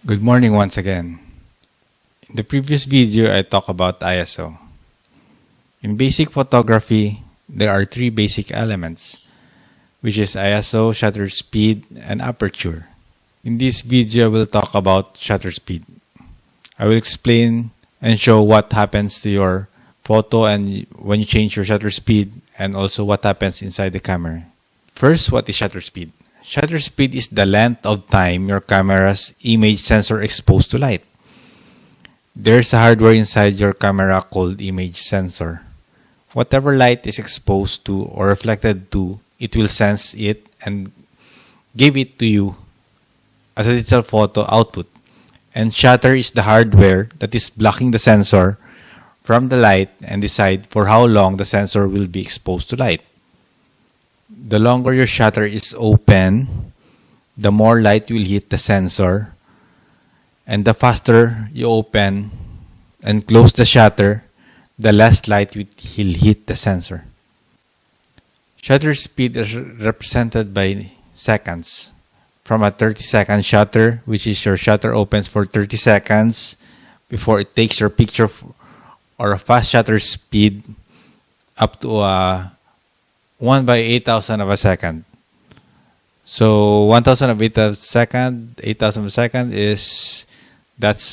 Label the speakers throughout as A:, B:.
A: Good morning once again. In the previous video, I talked about ISO. In basic photography, there are three basic elements, which is ISO, shutter speed, and aperture. In this video, I will talk about shutter speed. I will explain and show what happens to your photo and when you change your shutter speed, and also what happens inside the camera. First, what is shutter speed? Shutter speed is the length of time your camera's image sensor exposed to light. There's a hardware inside your camera called image sensor. Whatever light is exposed to or reflected to, it will sense it and give it to you as a digital photo output. And shutter is the hardware that is blocking the sensor from the light and decide for how long the sensor will be exposed to light. The longer your shutter is open, the more light will hit the sensor, and the faster you open and close the shutter, the less light will hit the sensor. Shutter speed is represented by seconds. From a 30-second shutter, which is your shutter opens for 30 seconds before it takes your picture, or a fast shutter speed up to a 1 by 8,000 of a second. So 1,000 of 8,000 of a second, 8,000 of a second that's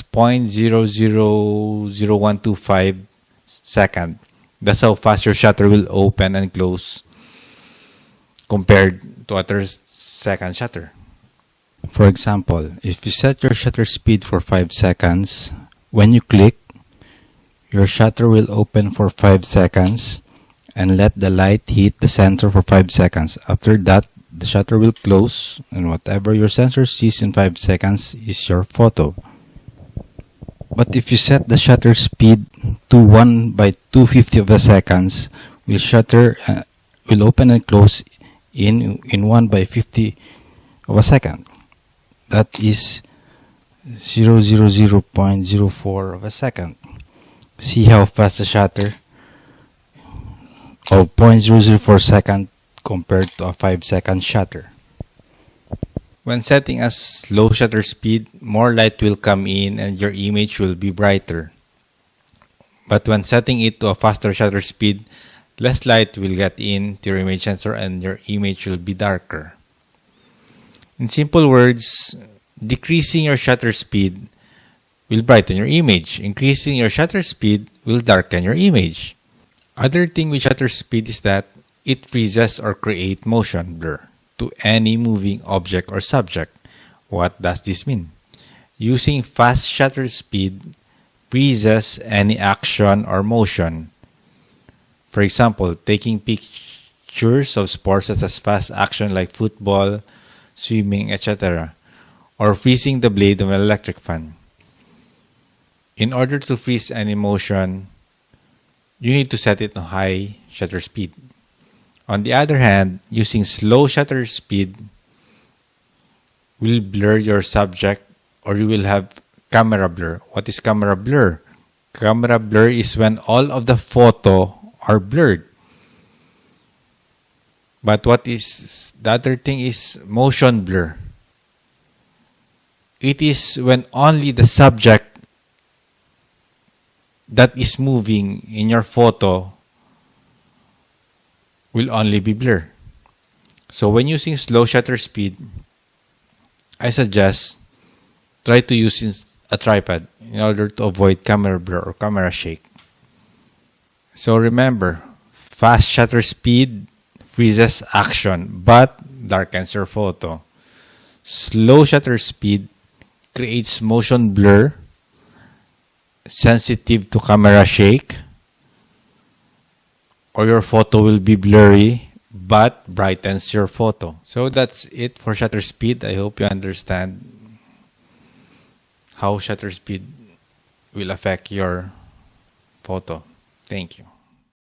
A: 0.000125 second. That's how fast your shutter will open and close compared to a 30-second shutter.
B: For example, if you set your shutter speed for 5 seconds, when you click, your shutter will open for 5 seconds and let the light hit the sensor for 5 seconds. After that, the shutter will close, and whatever your sensor sees in 5 seconds is your photo. But if you set the shutter speed to 1 by 250 of a seconds, your shutter will open and close in 1 by 50 of a second. That is 0.04 of a second. See how fast the shutter of 0.004 second compared to a 5-second shutter.
A: When setting a slow shutter speed, more light will come in and your image will be brighter. But when setting it to a faster shutter speed, less light will get in to your image sensor and your image will be darker. In simple words, decreasing your shutter speed will brighten your image. Increasing your shutter speed will darken your image. Other thing with shutter speed is that it freezes or creates motion blur to any moving object or subject. What does this mean? Using fast shutter speed freezes any action or motion. For example, taking pictures of sports such as fast action like football, swimming, etc., or freezing the blade of an electric fan. In order to freeze any motion, you need to set it to high shutter speed. On the other hand, using slow shutter speed will blur your subject, or you will have camera blur. What is camera blur? Camera blur is when all of the photo are blurred. But what is the other thing is motion blur. It is when only the subject that is moving in your photo will only be blurred. So when using slow shutter speed, I suggest try to use a tripod in order to avoid camera blur or camera shake. So remember, fast shutter speed freezes action but darkens your photo. Slow shutter speed creates motion blur, sensitive to camera shake, or your photo will be blurry but brightens your photo. So that's it for shutter speed. I hope you understand how shutter speed will affect your photo. Thank you.